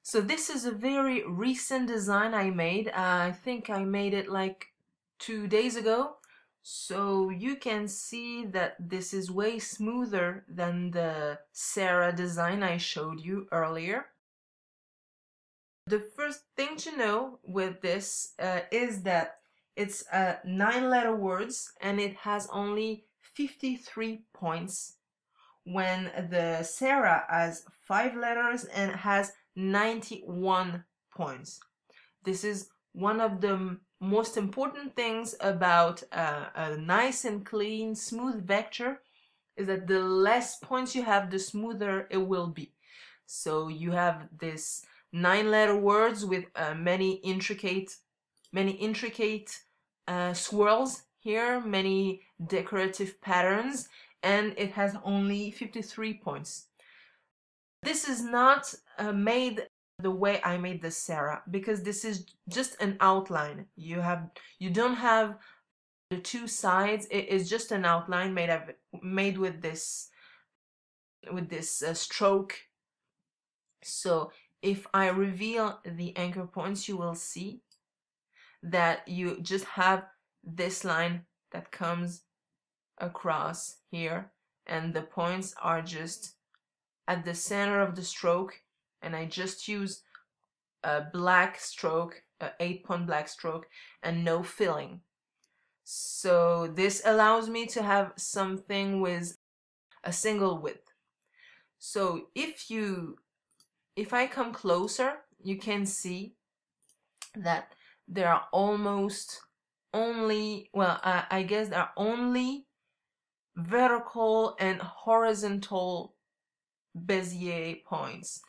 So this is a very recent design I made. I think I made it like 2 days ago. So you can see that this is way smoother than the Sarah design I showed you earlier. The first thing to know with this is that it's 9-letter words and it has only 53 points, when the Sarah has 5 letters and has 91 points. This is one of the most important things about a nice and clean, smooth vector, is that the less points you have, the smoother it will be. So you have this 9-letter words with many intricate swirls here, many decorative patterns, and it has only 53 points. This is not made the way I made the Sarah, because this is just an outline. You don't have the two sides. It is just an outline made with this stroke. So if I reveal the anchor points, you will see that you just have this line that comes across here, and the points are just at the center of the stroke, and I just use a black stroke, a 8-point black stroke, and no filling. So this allows me to have something with a single width. So if I come closer, you can see that there are almost only, well, I guess there are only vertical and horizontal Bezier points.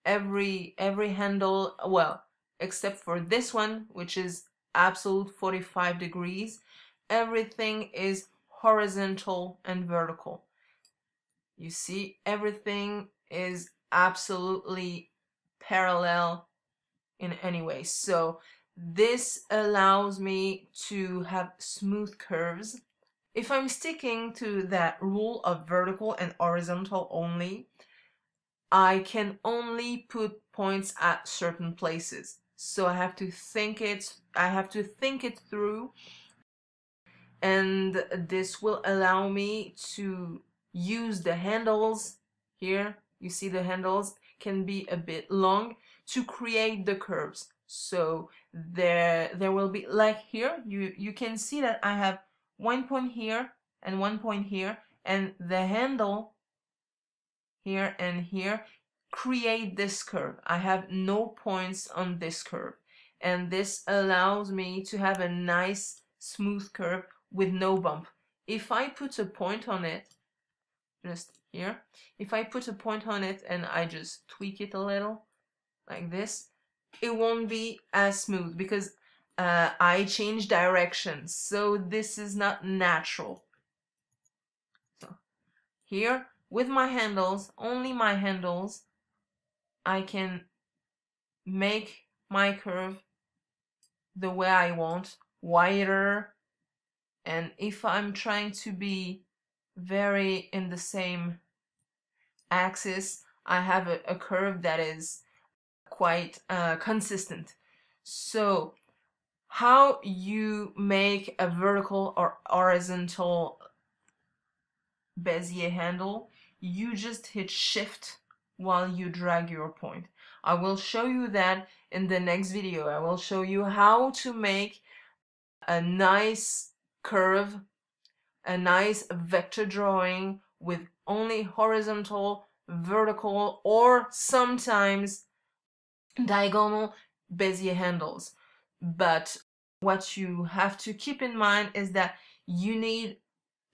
Every handle, well, except for this one, which is absolute 45 degrees, everything is horizontal and vertical. You see, everything is absolutely parallel in any way. So this allows me to have smooth curves. If I'm sticking to that rule of vertical and horizontal only, I can only put points at certain places. So I have to think it through, and this will allow me to use the handles here. You see, the handles can be a bit long to create the curves. So there will be, like here, you can see that I have 1 point here and 1 point here, and the handle here and here create this curve. I have no points on this curve, and this allows me to have a nice smooth curve with no bump. If I put a point on it, just here, if I put a point on it and I just tweak it a little like this, it won't be as smooth because I change direction, so this is not natural. So here, with my handles, only my handles, I can make my curve the way I want, wider, and if I'm trying to be very in the same axis, I have a curve that is quite consistent. So how you make a vertical or horizontal Bezier handle, you just hit shift while you drag your point. I will show you that in the next video. I will show you how to make a nice curve, a nice vector drawing with only horizontal, vertical, or sometimes diagonal Bezier handles. But what you have to keep in mind is that you need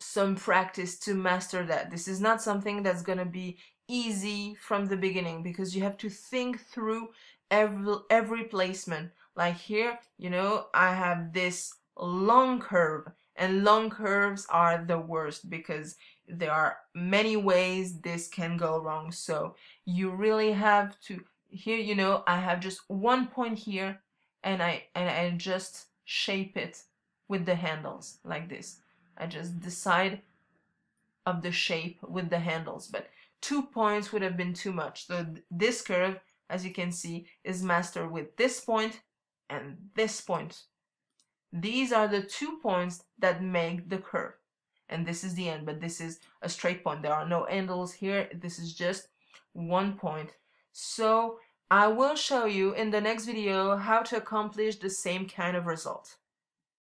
some practice to master that. This is not something that's going to be easy from the beginning, because you have to think through every placement. Like here, you know, I have this long curve, and long curves are the worst because there are many ways this can go wrong. So you really have to, here, you know, I have just 1 point here, and I just shape it with the handles like this. I just decide of the shape with the handles, but 2 points would have been too much. So this curve as you can see, is mastered with this point and this point. These are the 2 points that make the curve. And this is the end, but this is a straight point. There are no angles here. This is just 1 point. So I will show you in the next video how to accomplish the same kind of result.